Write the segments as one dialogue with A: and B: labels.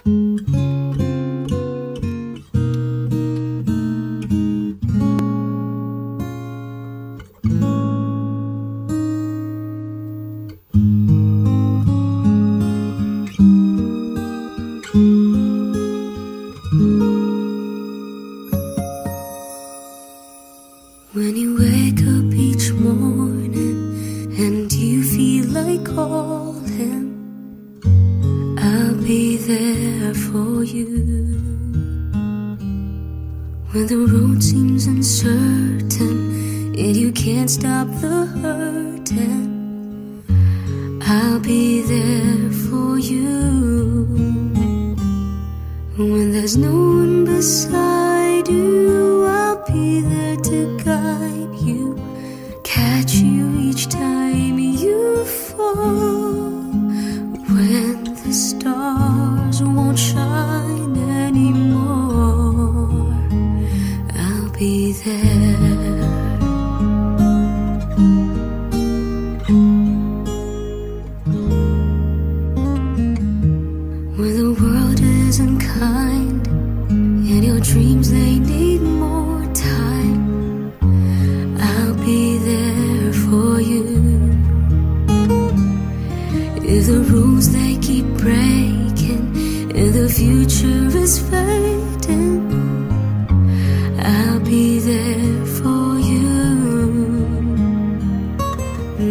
A: When you wake up each morning and you feel like calling, I'll be there for you. When the road seems uncertain and you can't stop the hurting, I'll be there for you. When there's no one beside you, I'll be there to guide you, catch you each time you fall. When the stars won't shine anymore, I'll be there. When the world isn't kind and your dreams, they need more time, I'll be there for you. If the rules they keep breaking and the future is fading, I'll be there for you.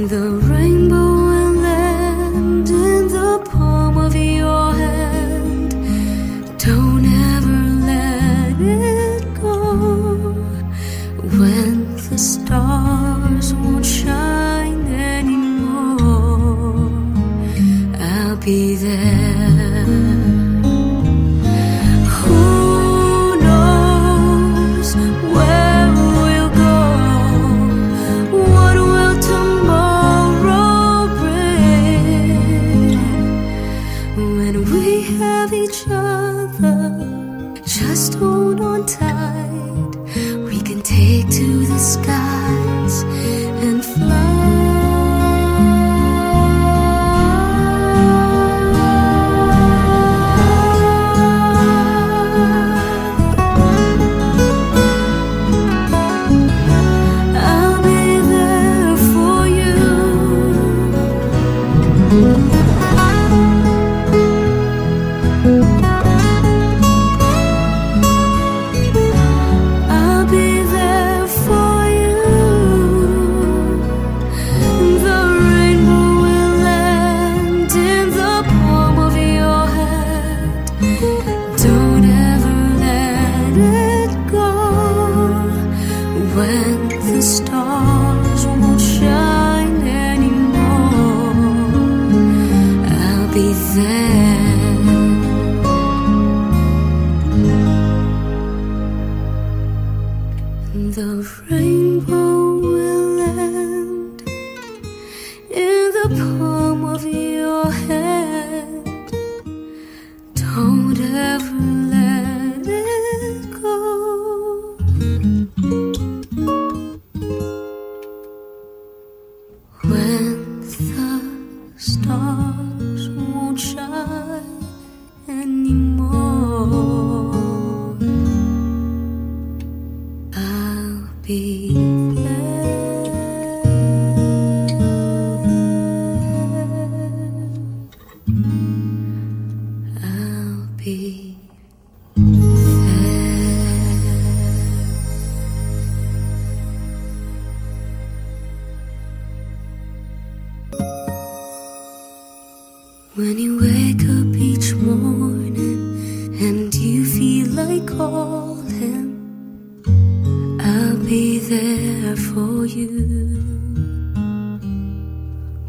A: The rainbow will land in the palm of your hand. Don't ever let it go. When the stars won't shine anymore, I'll be there. Who knows where we'll go? What will tomorrow bring? When we have each other, just hold on tight. We can take to the skies and fly. I'll be there for you. I'll be there for you. The rainbow will land in the palm of your hand. Don't ever let it go. When the stars won't shine anymore, I'll be there. The rainbow will land in the palm of your hand. Don't ever let it go. When the stars won't shine anymore, I'll be there. I'll be when you wake up each morning and you feel like calling, I'll be there for you.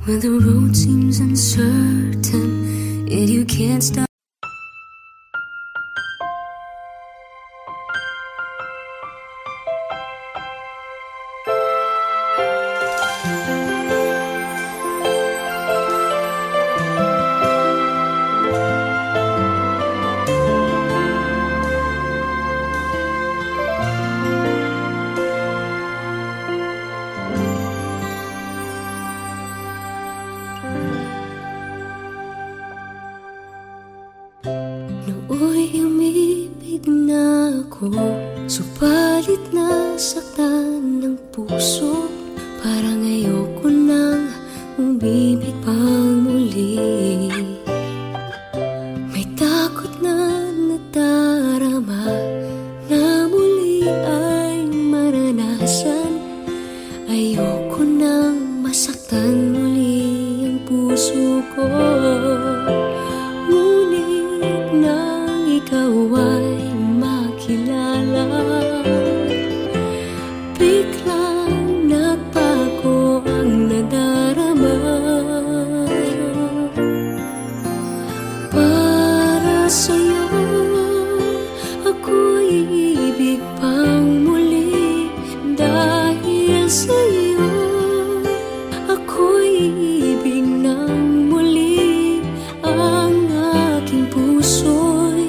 A: When the road seems uncertain and you can't stop. Nooy umibig na ako, subalit nasaktan ng puso. Parang ayoko nang umibig pang muli. May takot na nadarama na muli ay maranasan. Ayoko nang masaktan muli ang puso ko. Ngunit nang ikaw ay makilala, biglang nagbago ang nadarama. Para sa'yo ako'y ibig pang muli. Dahil sa'yo ako'y ibig ng muli. Ang aking puso'y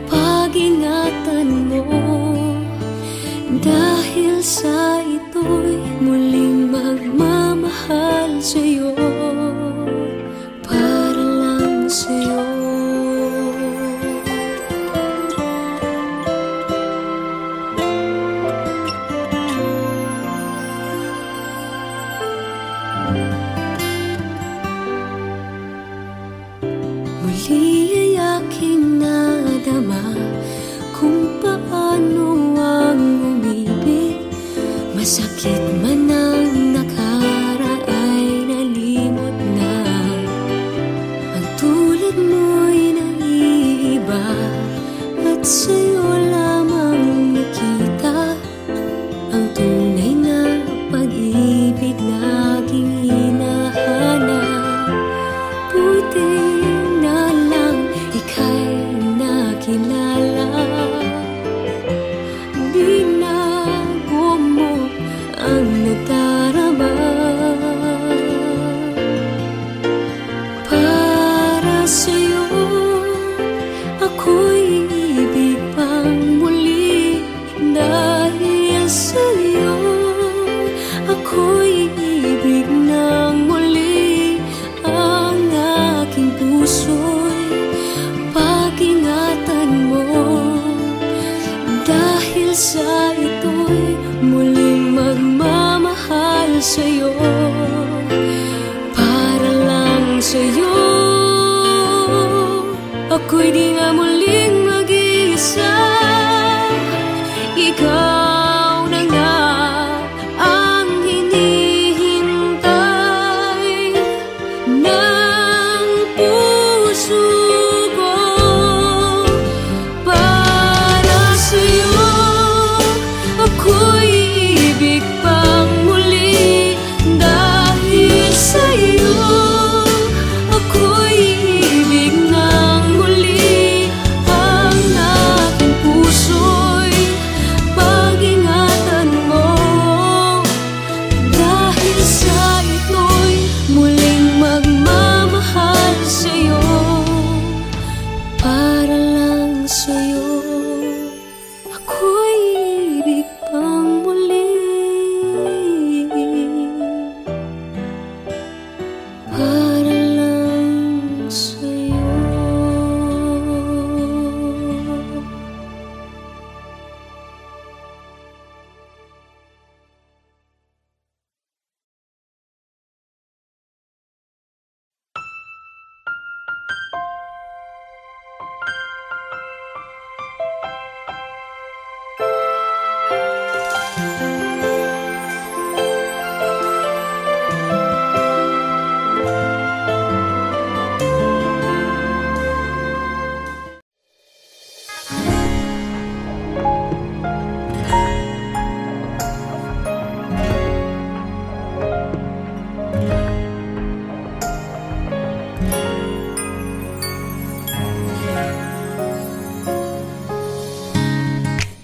A: pag-ingatan mo. Dahil sa ito'y muling magmamahal sa'yo, para lang sa'yo. Muli ay aking nadama kung paano ang umibig. Masakit man ang nakaraan nalimot na. Ang tulad mo'y naiiba at sa'yo lamang nakita ang tunay na pag-ibig na aking hinahanap. Buti na lang ika'y nakilala. Binago mo ang nadarama. Para sa'yo ako'y ibig pang muli. Dahil sa'yo ako'y ibig ng muli. Ang aking puso'y pag-ingatan mo. Dahil sa ito'y muling magmamahal sa'yo, para lang sa'yo. Ako'y di nga muling mag-iisa. Ikaw na nga ang hinihintay ng puso ko. Para sa'yo ako'y ibig pang muli. Dahil sa'yo ako'y ibig ng muli. Ang aking puso'y pag-ingatan mo. Dahil sa ito'y muling magmamahal sa'yo, para lang sa'yo. Ako'y ibig pang muli. Para lang sa'yo.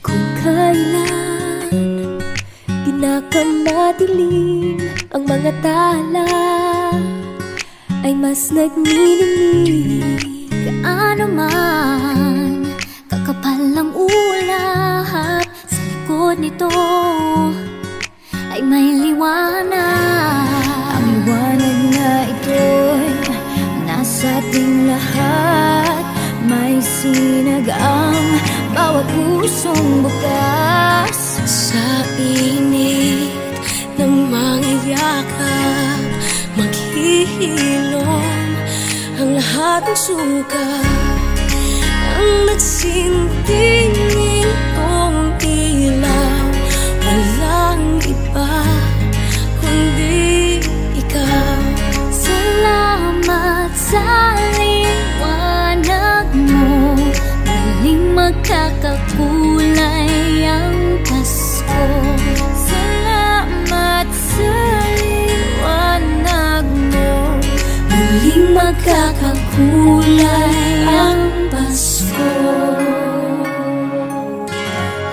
A: Kung kailan pinakamadilim ang mga tala, ay mas nagniningning. Gaano man kakapal ang ulap, sa likod nito ay may liwanag. Ang liwanag na ito'y nasa ating lahat. May sinag ang bawat pusong bukas. Sa init ng mga yakap, maghihilom ang lahat ng sukat. Ang nagsintingin kong ilaw, walang iba kundi ikaw. Salamat sa liwanag mo, muling magkakakulay ang Pasko. Salamat sa liwanag mo, muling magkakakulay ang Pasko.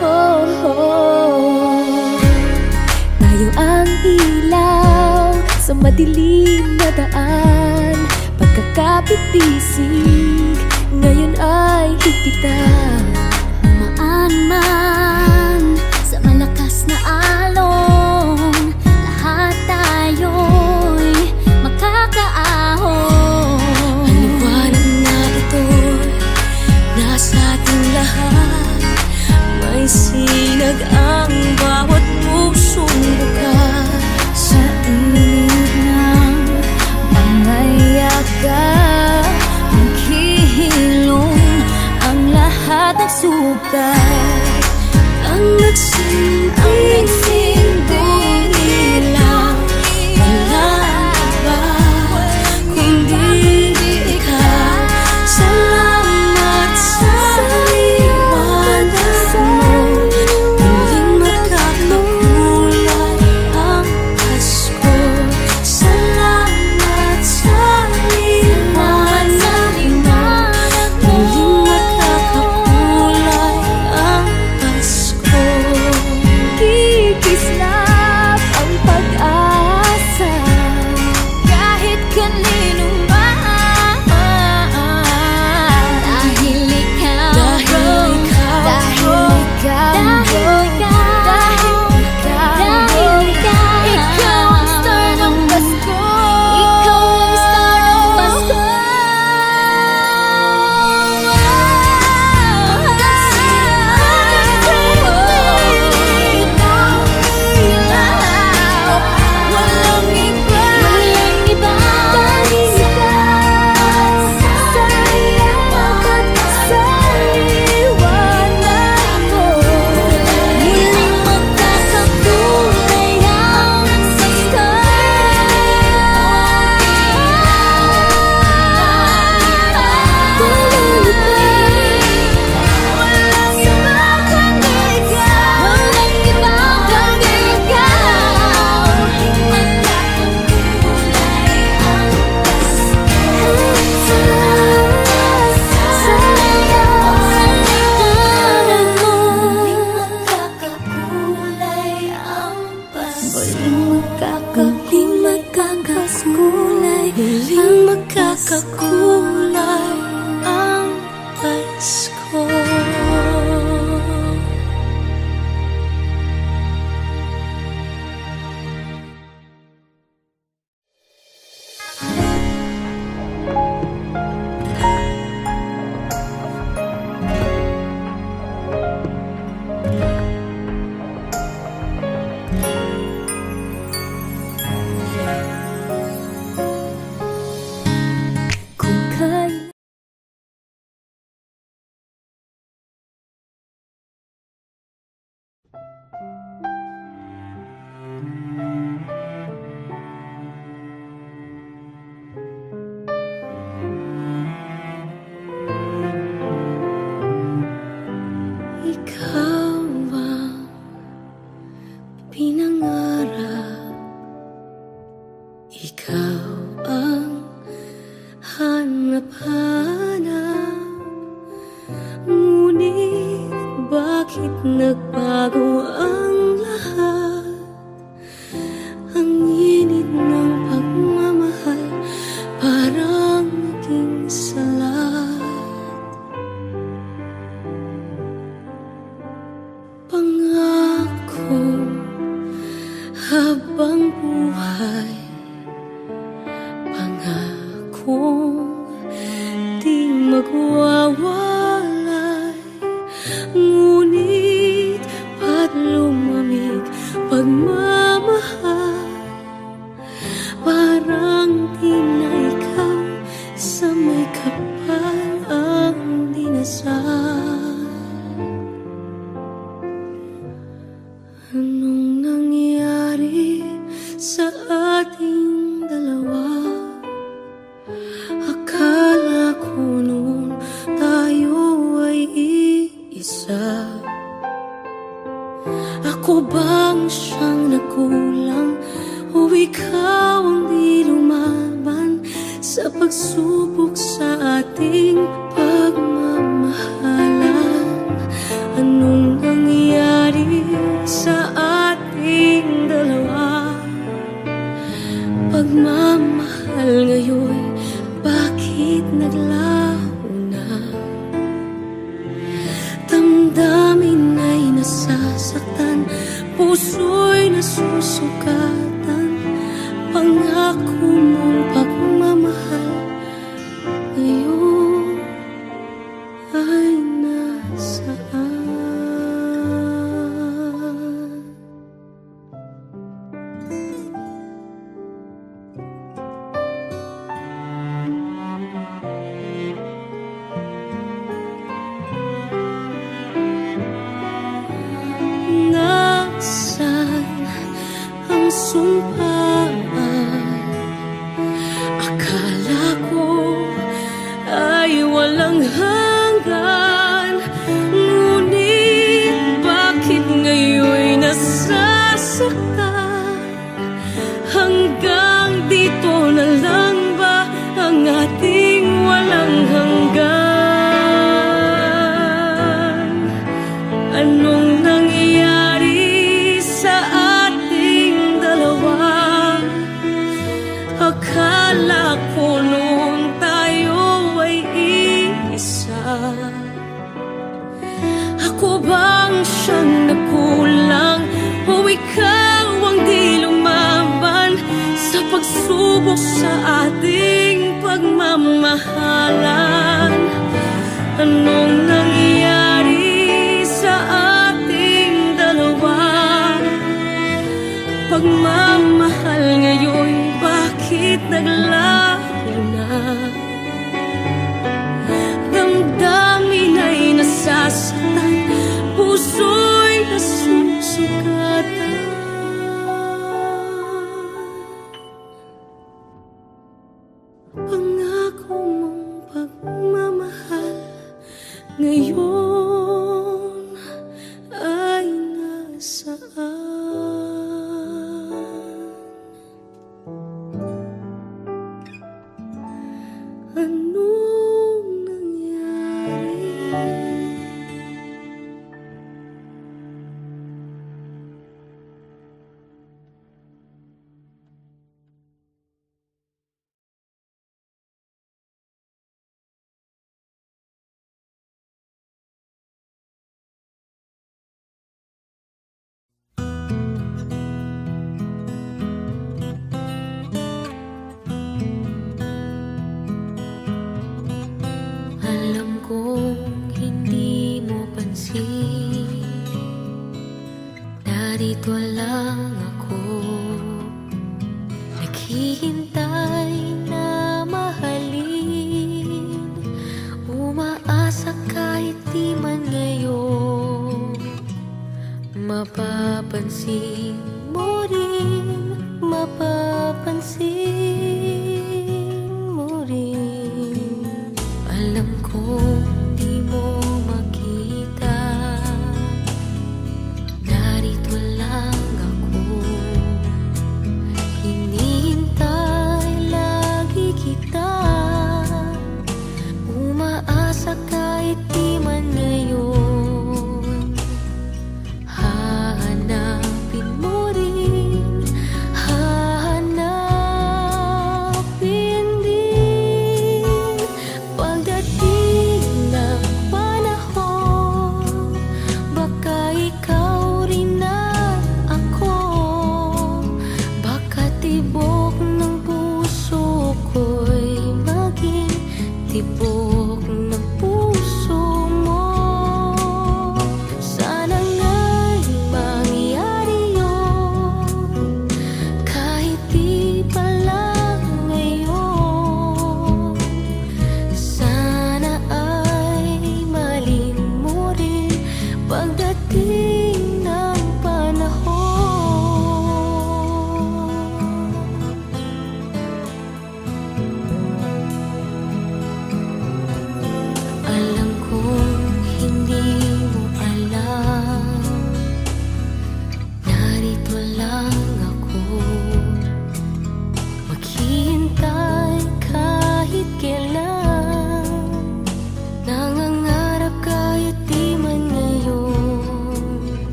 A: Oh, oh. Tayo ang ilaw sa madilim na daan, pagkakapit-bisig ngayon ay higpitan. Umaan man sa malakas na alon, lahat tayo'y makakaahon. Ang liwanag na ito'y nasa ating lahat, may sinag ang bawat pusong bukas. Sa init ng mga yakap, maghihilom ang lahat ng sukat. Ang nagsinding ilaw, walang iba kundi ikaw. Salamat sa liwanag mo, muling magkakakulay ang Pasko. Salamat sa liwanag mo, muling magkakakulay ang Pasko. Kikislap ang pag-asa kahit kanino man, dahil ikaw, dahil ikaw, ikaw ang star ng Pasko. Ikaw ang star ng Pasko. Walang iba, walang iba, dahil ikaw sa liwanag, sa liwanag mo, muling magkakakulay ang Pasko. Walang iba kundi ikaw, walang iba kundi ikaw, muling magkakakulay ang Pasko. Sa liwanag mo, muling magkakakulay ang Pasko. Muling magkakakulay, muling magkakakulay ang Pasko. Kung kailan ikaw ang pinangarap, ikaw ang hanap-hanap, ngunit bakit nagbago ang lahat? Ang init ng pagmamahal parang naging salat. Pangako habang buhay, pangakong di magwawala. Ako bang siyang nakulang o ikaw ang di lumaban sa pagsubok sa ating pagmamahalan? Anong nangyari sa ating dalawa? Pagmamahal ngayon, bakit naglaho na? Damdamin ay nasasaktan, puso'y nasusugatan. Pangako mong pagmamahal ngayon ay nasaan? Nasaan ang sumpaan? Akala ko ay walang hanggan, ngunit bakit ngayon'y nasasaktan? Hanggang dito na lang ba ang ating walang hanggan? Anong nangyari sa ating dalawa? Akala ko noon tayo ay iisa. Ako bang siyang nakulang o ikaw ang di lumaban sa pagsubok sa ating pagmamahalan? Anong nangyari sa ating dalawa? Pagmamahal ngayon, bakit naglaho na? Damdamin ay nasasaktan, puso'y nasusugatan. Pangako mong pagmamahal ngayon ay nasaan? Anong nangyari? Alam kong hindi mo pansin, narito lang ako, naghihintay na mahalin, umaasa kahit di man ngayon. Mapapansin mo rin, mapapansin mo rin. Alam kong di mo makita, narito lang ako, hinihintay lagi kita, umaasa kahit di man ngayon. Hahanapin mo rin, hahanapin din, pagdating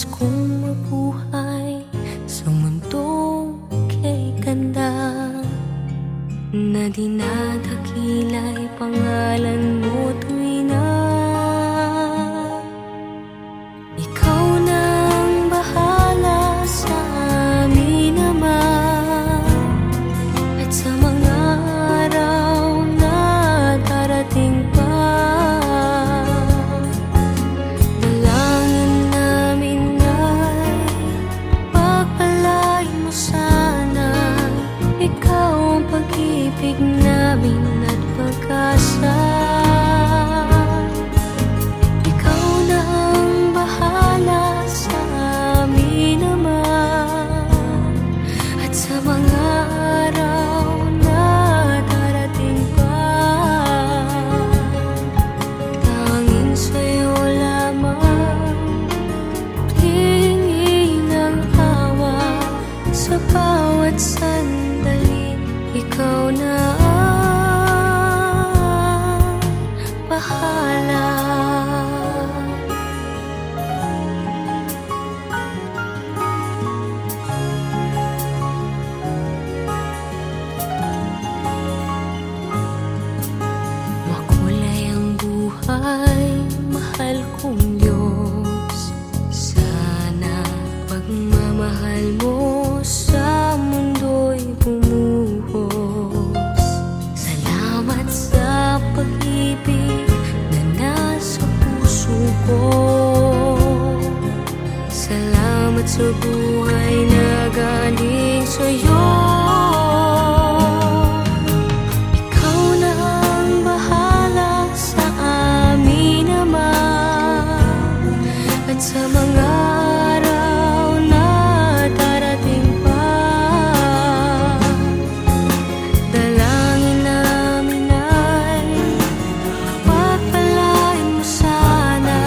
A: nais kong mabuhay sa mundong kay ganda, na dinadakila'y pangalan mo tuwi na. Ikaw nang bahala sa amin naman, at sa mga araw na darating pa, dalangin namin ay pagpalain mo sana. Ikaw ang pag-ibig namin at pag-asa. Ikaw na ang bahala sa amin naman, at sa mga araw na darating pa, tanging sa'yo lamang hihingi ng awa sa bawat sandali. Ikaw na ang bahala. Makulay ang buhay, mahal kong Diyos. Sana pagmamahal mo sa mundo'y bumuhos. Salamat sa pag-ibig na nasa puso ko. Salamat sa buhay na galing sa'yo. Ikaw na ang bahala sa amin naman, at sa mga araw na darating pa, dalangin namin ay pagpalain mo sana.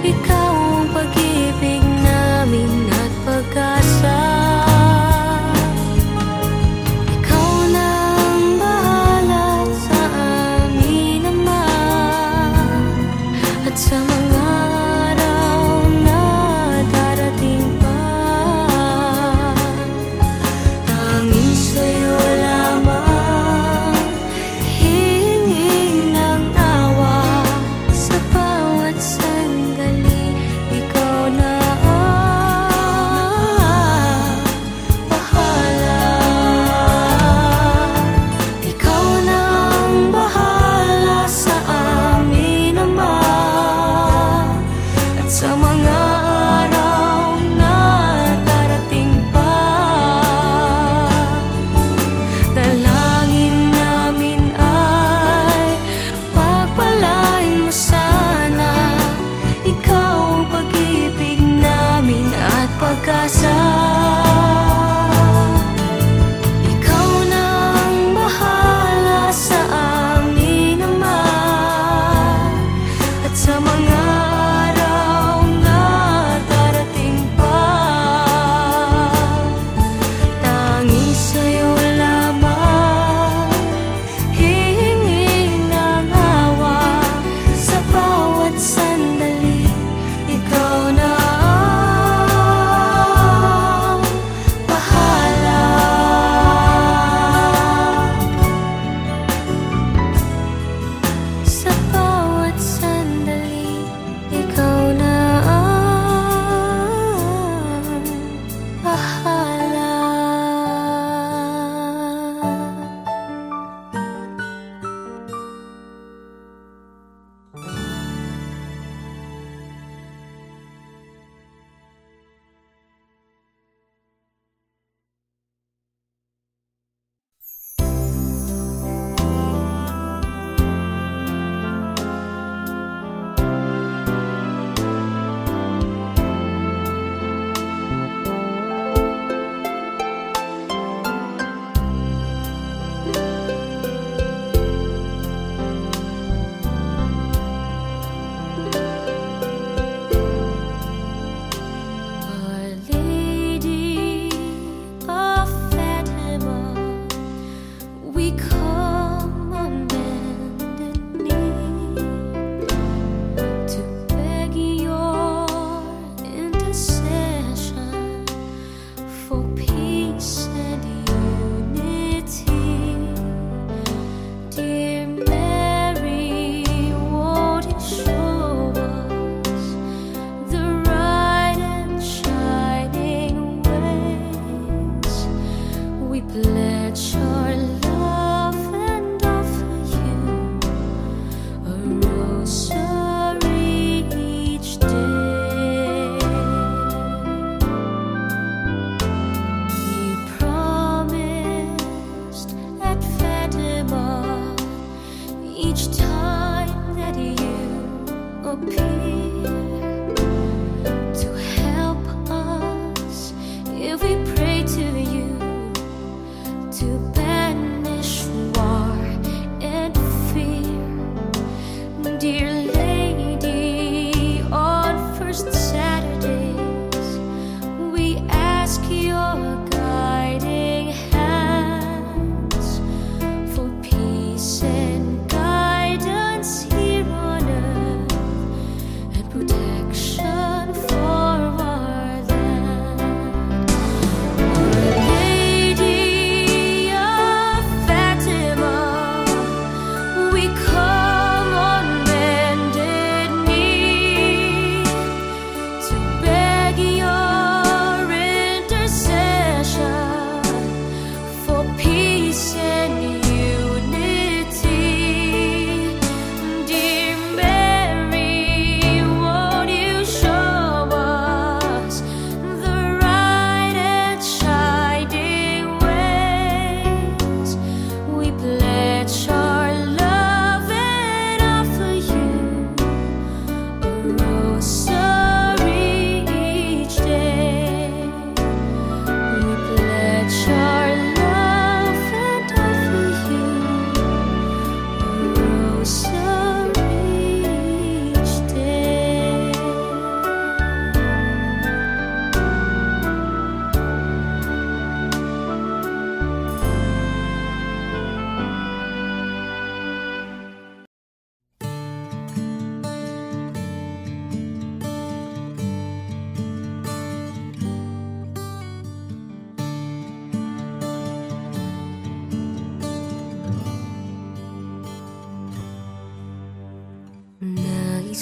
A: Ikaw ang pag-ibig namin at pag-asa. Ikaw na ang bahala sa amin naman, at sa mga araw na darating pa, tanging sa'yo lamang hihingi ng awa sa bawat sandali. Ikaw na ang bahala. Ikaw na ang bahala sa amin naman, at sa mga araw na darating pa, dalangin namin ay pagpalain mo sana. Ikaw ang pag-ibig namin at pag-asa. Ikaw na ang bahala sa amin naman, at sa mga araw na darating pa, tanging sa'yo lamang hihingi ng awa sa bawat sandali. Ikaw na ang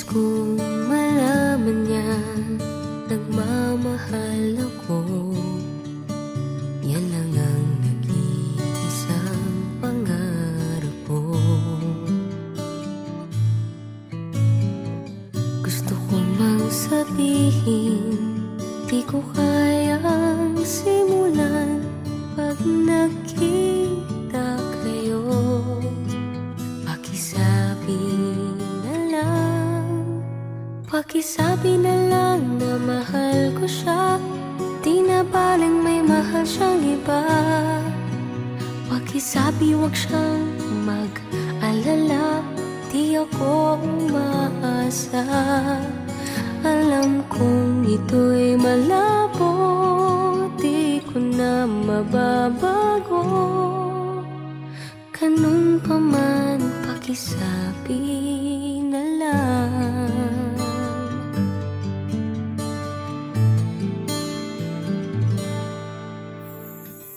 A: kong malaman niya nagmamahal ako. Yan lang ang nag-iisang pangarap ko. Gusto ko mang sabihin, di ko kayang simulan pag nakita kayo. Pakisabi na lang na mahal ko siya, di na baling may mahal siyang iba. Pakisabi wag siyang mag-alala, di ako umaasa. Alam kong ito'y malabo, di ko na mababago. Ganun pa man, pakisabi na lang.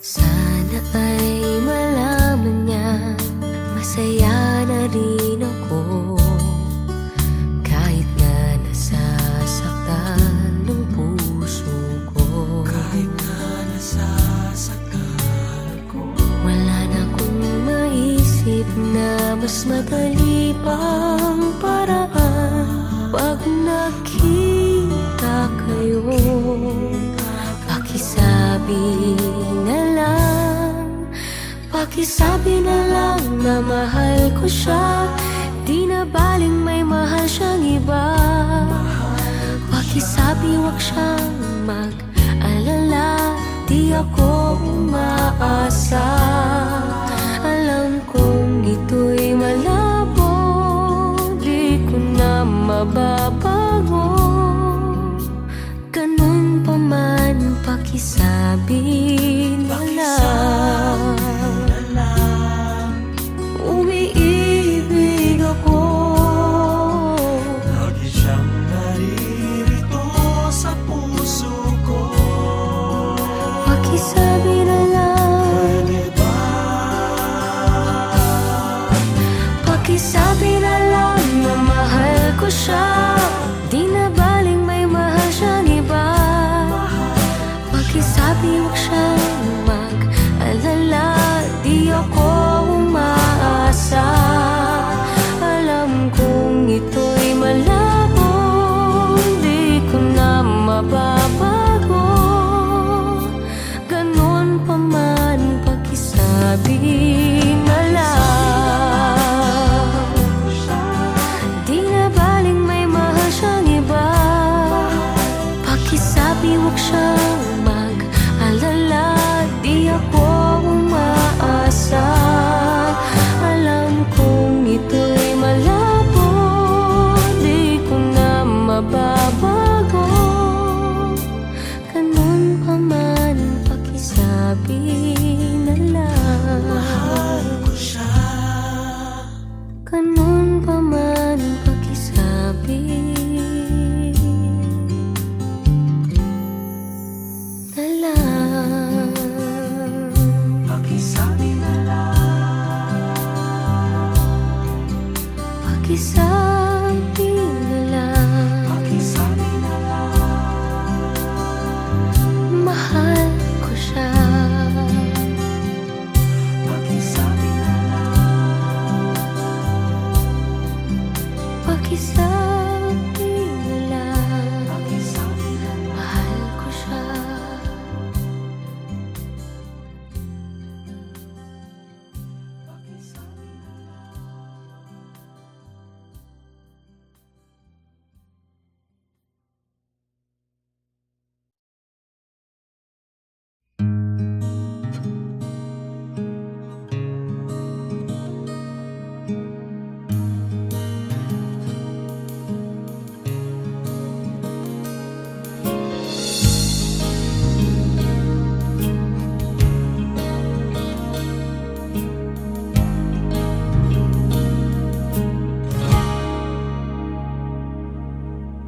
A: Sana ay malaman niya, masaya na rin ako. Kahit na nasasaktan ng puso ko. Kahit na nasasaktan ako. Wala na akong maisip na mas madali pang paraan. Pag nakita kayo, pakisabi na lang, pakisabi na lang na mahal ko siya, di na baling may mahal siyang iba. Pakisabi wag siyang mag-alala, di ako umaasa. Alam kong ito'y malabo, di ko na mababago. Ganun pa man, pakisabi na lang. Umiibig ako, lagi siyang naririto sa puso ko. Pakisabi na lang, pwede ba? Pakisabi na lang na mahal ko siya, di na baling may mahal siyang iba. Pakisabi wag siyang mag-alala, di ako umaasa. Alam kong ito'y malabo, di ko na mababago. Ganun pa man, pakisabi na lang. Di na baling may mahal siyang iba. Pakisabi wag siyang mag-alala, di ako umaasa. Alam kong ito'y malabo, di ko na mababago. Ganun pa man, pakisabi na lang. Mahal ko siya. Ganun pa man, pakisabi na lang. Pakisabi na lang. Pakisabi na lang. Pakisabi na lang. Mahal ko siya. Pakisabi na lang. Pakisabi na lang. Pakisabi na lang. Mahal ko siya.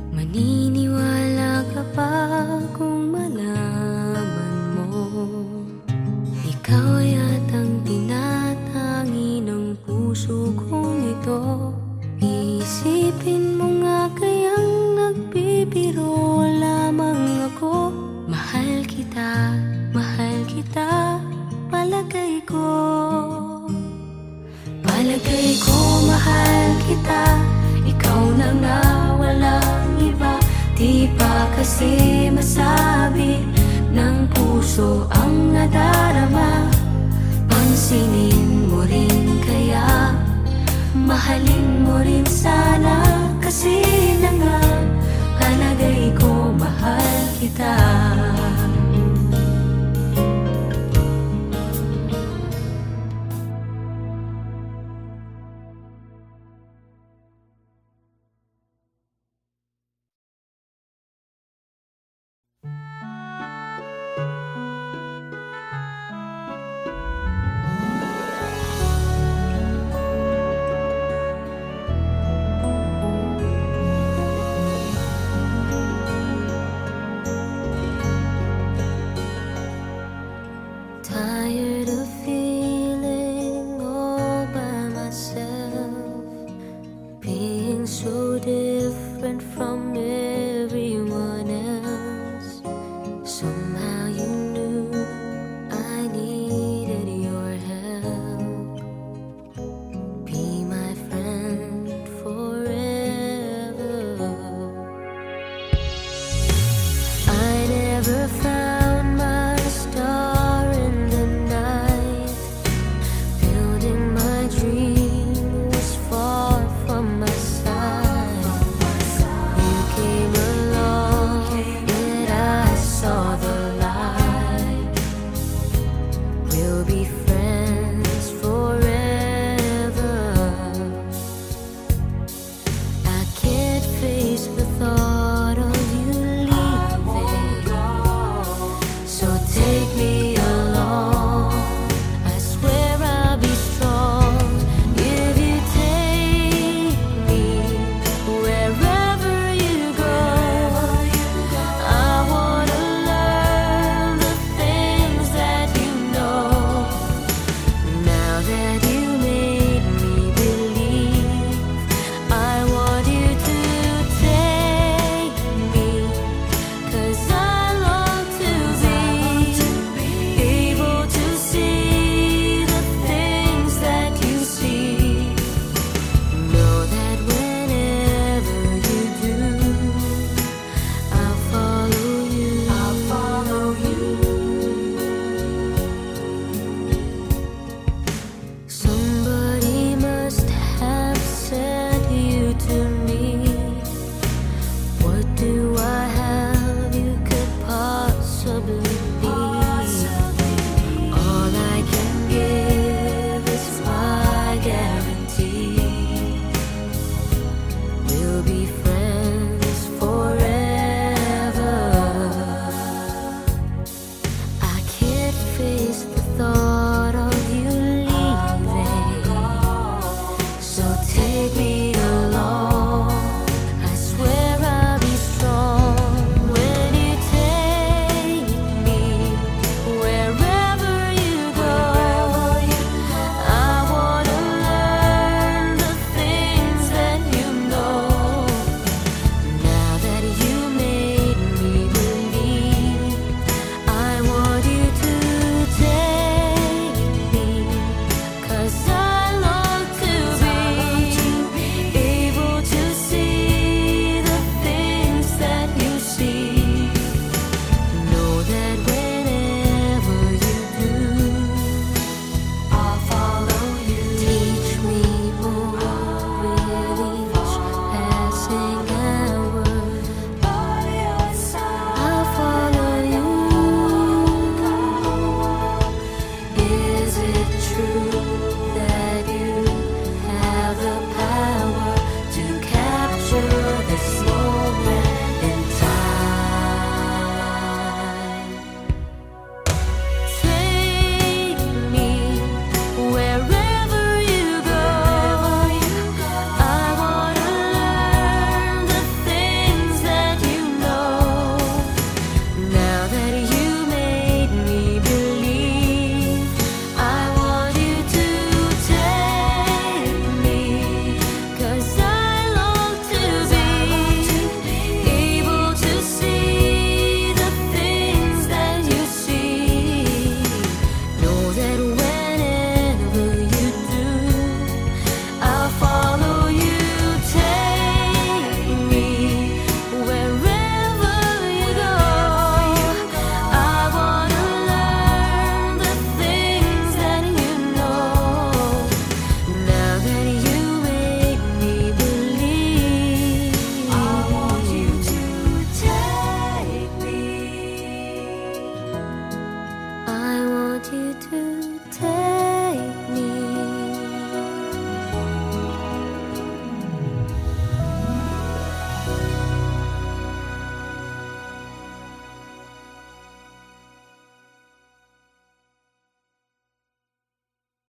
A: Maniniwala ka ba kung malaman mo ikaw yatang tinatangi ng puso kong ito? Iisipin mo nga pa kasi masabi ng puso ang nadarama. Pansinin mo rin kaya, mahalin mo rin sana, kasi na nga